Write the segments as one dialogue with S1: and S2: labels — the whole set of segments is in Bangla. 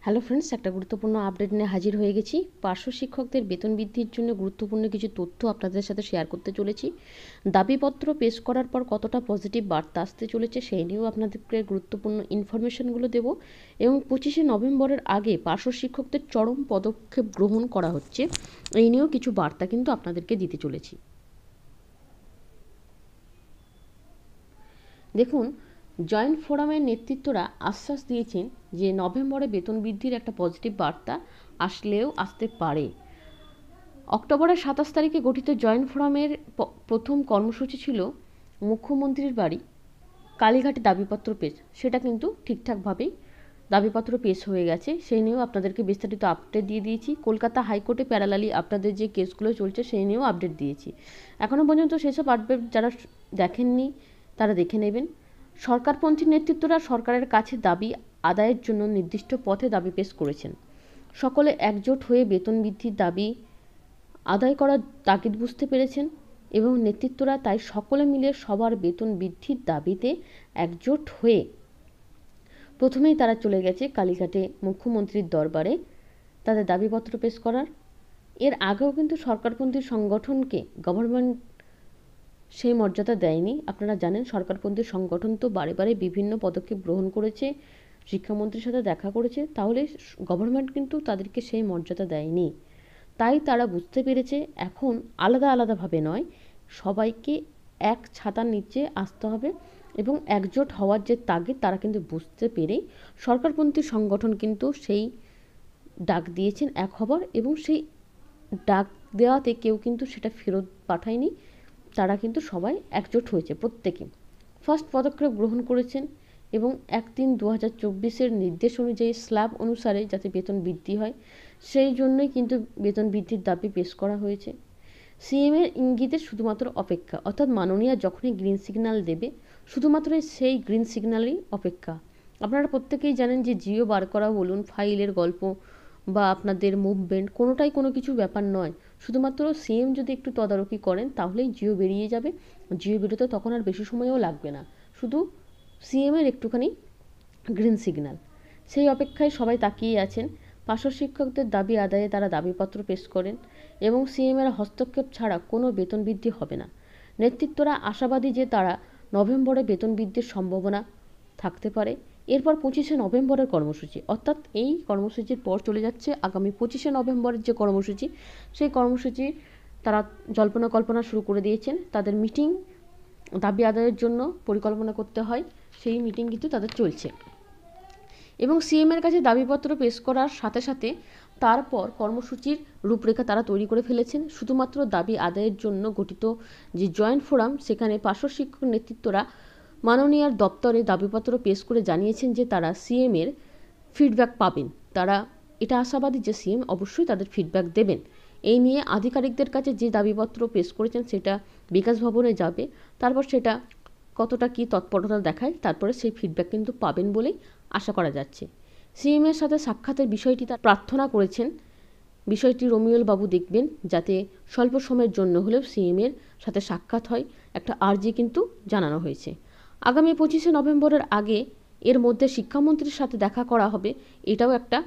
S1: হ্যালো ফ্রেন্ডস, একটা গুরুত্বপূর্ণ আপডেট নিয়ে হাজির হয়ে গেছি। পার্শ্ব শিক্ষকদের বেতন বৃদ্ধির জন্য গুরুত্বপূর্ণ কিছু তথ্য আপনাদের সাথে শেয়ার করতে চলেছি। দাবিপত্র পেশ করার পর কতটা পজিটিভ বার্তা আসতে চলেছে সেই নিয়েও আপনাদেরকে গুরুত্বপূর্ণ ইনফরমেশনগুলো দেব। এবং 25শে নভেম্বরের আগে পার্শ্ব শিক্ষকদের চরম পদক্ষেপ গ্রহণ করা হচ্ছে, এই নিয়েও কিছু বার্তা কিন্তু আপনাদেরকে দিতে চলেছি। দেখুন, জয়েন্ট ফোরামের নেতৃত্বরা আশ্বাস দিয়েছেন যে নভেম্বরে বেতন বৃদ্ধির একটা পজিটিভ বার্তা আসলেও আসতে পারে। অক্টোবরের 27 তারিখে গঠিত জয়েন্ট ফোরামের প্রথম কর্মসূচি ছিল মুখ্যমন্ত্রীর বাড়ি কালীঘাটে দাবিপত্র পেশ। সেটা কিন্তু ঠিকঠাকভাবেই দাবিপত্র পেশ হয়ে গেছে, সেই নিয়েও আপনাদেরকে বিস্তারিত আপডেট দিয়ে দিয়েছি। কলকাতা হাইকোর্টে প্যারালালি আপনাদের যে কেসগুলো চলছে সেই নিয়েও আপডেট দিয়েছি। এখনও পর্যন্ত সেসব আপডেট যারা দেখেননি তারা দেখে নেবেন। সরকারপন্থী নেতৃত্বরা সরকারের কাছে দাবি আদায়ের জন্য নির্দিষ্ট পথে দাবি পেশ করেছেন। সকলে একজোট হয়ে বেতন বৃদ্ধির দাবি আদায় করার তাগিদ বুঝতে পেরেছেন এবং নেতৃত্বরা তাই সকলে মিলে সবার বেতন বৃদ্ধির দাবিতে একজোট হয়ে প্রথমেই তারা চলে গেছে কালীঘাটে মুখ্যমন্ত্রীর দরবারে তাদের দাবিপত্র পেশ করার। এর আগেও কিন্তু সরকারপন্থী সংগঠনকে গভর্নমেন্ট সেই মর্যাদা দেয়নি। আপনারা জানেন, সরকারপন্থী সংগঠন তো বারে বারে বিভিন্ন পদক্ষেপ গ্রহণ করেছে, শিক্ষামন্ত্রীর সাথে দেখা করেছে, তাহলে গভর্নমেন্ট কিন্তু তাদেরকে সেই মর্যাদা দেয়নি। তাই তারা বুঝতে পেরেছে এখন আলাদা আলাদাভাবে নয়, সবাইকে এক ছাতার নিচে আসতে হবে এবং একজোট হওয়ার যে তাগিদ তারা কিন্তু বুঝতে পেরেই সরকারপন্থী সংগঠন কিন্তু সেই ডাক দিয়েছেন এক হবার, এবং সেই ডাক দেওয়াতে কেউ কিন্তু সেটা ফেরত পাঠায়নি। তারা কিন্তু সবাই একজোট হয়েছে, প্রত্যেকে ফার্স্ট পদক্ষেপ গ্রহণ করেছেন এবং 1/3/2024 নির্দেশ অনুযায়ী স্ল্যাব অনুসারে যাতে বেতন বৃদ্ধি হয় সেই জন্যই কিন্তু বেতন বৃদ্ধির দাবি পেশ করা হয়েছে। সিএমের ইঙ্গিতে শুধুমাত্র অপেক্ষা, অর্থাৎ মাননীয়া যখনই গ্রিন সিগন্যাল দেবে শুধুমাত্র সেই গ্রিন সিগন্যালই অপেক্ষা। আপনারা প্রত্যেকেই জানেন যে জিও বার করা বলুন, ফাইলের গল্প বা আপনাদের মুভমেন্ট, কোনোটাই কোনো কিছু ব্যাপার নয়। শুধুমাত্র সিএম যদি একটু তদারকি করেন তাহলেই জিও বেরিয়ে যাবে। জিও বেরোতে তখন আর বেশি সময়ও লাগবে না, শুধু সিএমের একটুখানি গ্রিন সিগন্যাল, সেই অপেক্ষায় সবাই তাকিয়ে আছেন। পার্শ্ব শিক্ষকদের দাবি আদায়ে তারা দাবিপত্র পেশ করেন এবং সিএমের হস্তক্ষেপ ছাড়া কোনো বেতন বৃদ্ধি হবে না। নেতৃত্বরা আশাবাদী যে তারা নভেম্বরে বেতন বৃদ্ধির সম্ভাবনা থাকতে পারে। এরপর 25শে নভেম্বরের কর্মসূচি, অর্থাৎ এই কর্মসূচির পর চলে যাচ্ছে আগামী 25শে নভেম্বরের যে কর্মসূচি, সেই কর্মসূচি তারা জল্পনা কল্পনা শুরু করে দিয়েছেন। তাদের মিটিং দাবি আদায়ের জন্য পরিকল্পনা করতে হয়, সেই মিটিং কিন্তু তাদের চলছে এবং সিএমের কাছে দাবিপত্র পেশ করার সাথে সাথে তারপর কর্মসূচির রূপরেখা তারা তৈরি করে ফেলেছেন। শুধুমাত্র দাবি আদায়ের জন্য গঠিত যে জয়েন্ট ফোরাম, সেখানে পার্শ্ব শিক্ষক নেতৃত্বরা মাননীয়ার দপ্তরে দাবিপত্র পেশ করে জানিয়েছেন যে তারা সিএমের ফিডব্যাক পাবেন। তারা এটা আশাবাদী যে সিএম অবশ্যই তাদের ফিডব্যাক দেবেন। এই নিয়ে আধিকারিকদের কাছে যে দাবিপত্র পেশ করেছেন সেটা বিকাশ ভবনে যাবে, তারপর সেটা কতটা কী তৎপরতা দেখায় তারপরে সেই ফিডব্যাক কিন্তু পাবেন বলেই আশা করা যাচ্ছে। সিএমের সাথে সাক্ষাতের বিষয়টি তার প্রার্থনা করেছেন, বিষয়টি রমিউল বাবু দেখবেন যাতে স্বল্প সময়ের জন্য হলেও সিএমের সাথে সাক্ষাৎ হয়, একটা আর্জি কিন্তু জানানো হয়েছে। আগামী 25শে নভেম্বরের আগে এর মধ্যে শিক্ষামন্ত্রীর সাথে দেখা করা হবে, এটাও একটা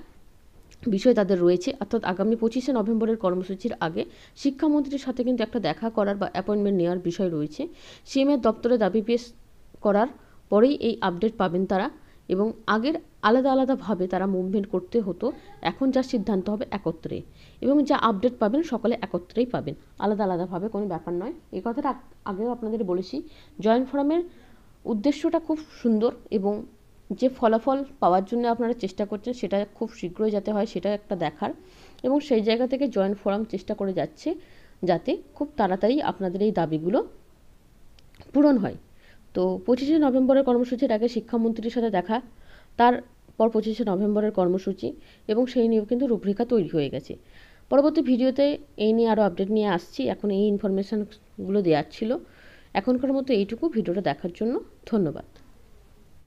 S1: বিষয় তাদের রয়েছে। অর্থাৎ আগামী 25শে নভেম্বরের কর্মসূচির আগে শিক্ষামন্ত্রীর সাথে কিন্তু একটা দেখা করার বা অ্যাপয়েন্টমেন্ট নেওয়ার বিষয় রয়েছে। সিএমের দপ্তরে দাবি পেশ করার পরেই এই আপডেট পাবেন তারা, এবং আগের আলাদা আলাদাভাবে তারা মুভমেন্ট করতে হতো, এখন যা সিদ্ধান্ত হবে একত্রে, এবং যা আপডেট পাবেন সকলে একত্রেই পাবেন, আলাদা আলাদাভাবে কোনো ব্যাপার নয়। এই কথাটা আগেও আপনাদের বলেছি। জয়েন্ট ফোরামের উদ্দেশ্যটা খুব সুন্দর এবং যে ফলাফল পাওয়ার জন্য আপনারা চেষ্টা করছেন সেটা খুব শীঘ্রই যাতে হয় সেটা একটা দেখার, এবং সেই জায়গা থেকে জয়েন্ট ফোরাম চেষ্টা করে যাচ্ছে যাতে খুব তাড়াতাড়ি আপনাদের এই দাবিগুলো পূরণ হয়। তো 25শে নভেম্বরের কর্মসূচির আগে শিক্ষামন্ত্রীর সাথে দেখা, তারপর 25শে নভেম্বরের কর্মসূচি, এবং সেই নিয়েও কিন্তু রূপরেখা তৈরি হয়ে গেছে। পরবর্তী ভিডিওতে এই নিয়ে আরও আপডেট নিয়ে আসছি। এখন এই ইনফরমেশানগুলো দেওয়ার ছিল। এখনকার মতো এইটুকু। ভিডিওটা দেখার জন্য ধন্যবাদ।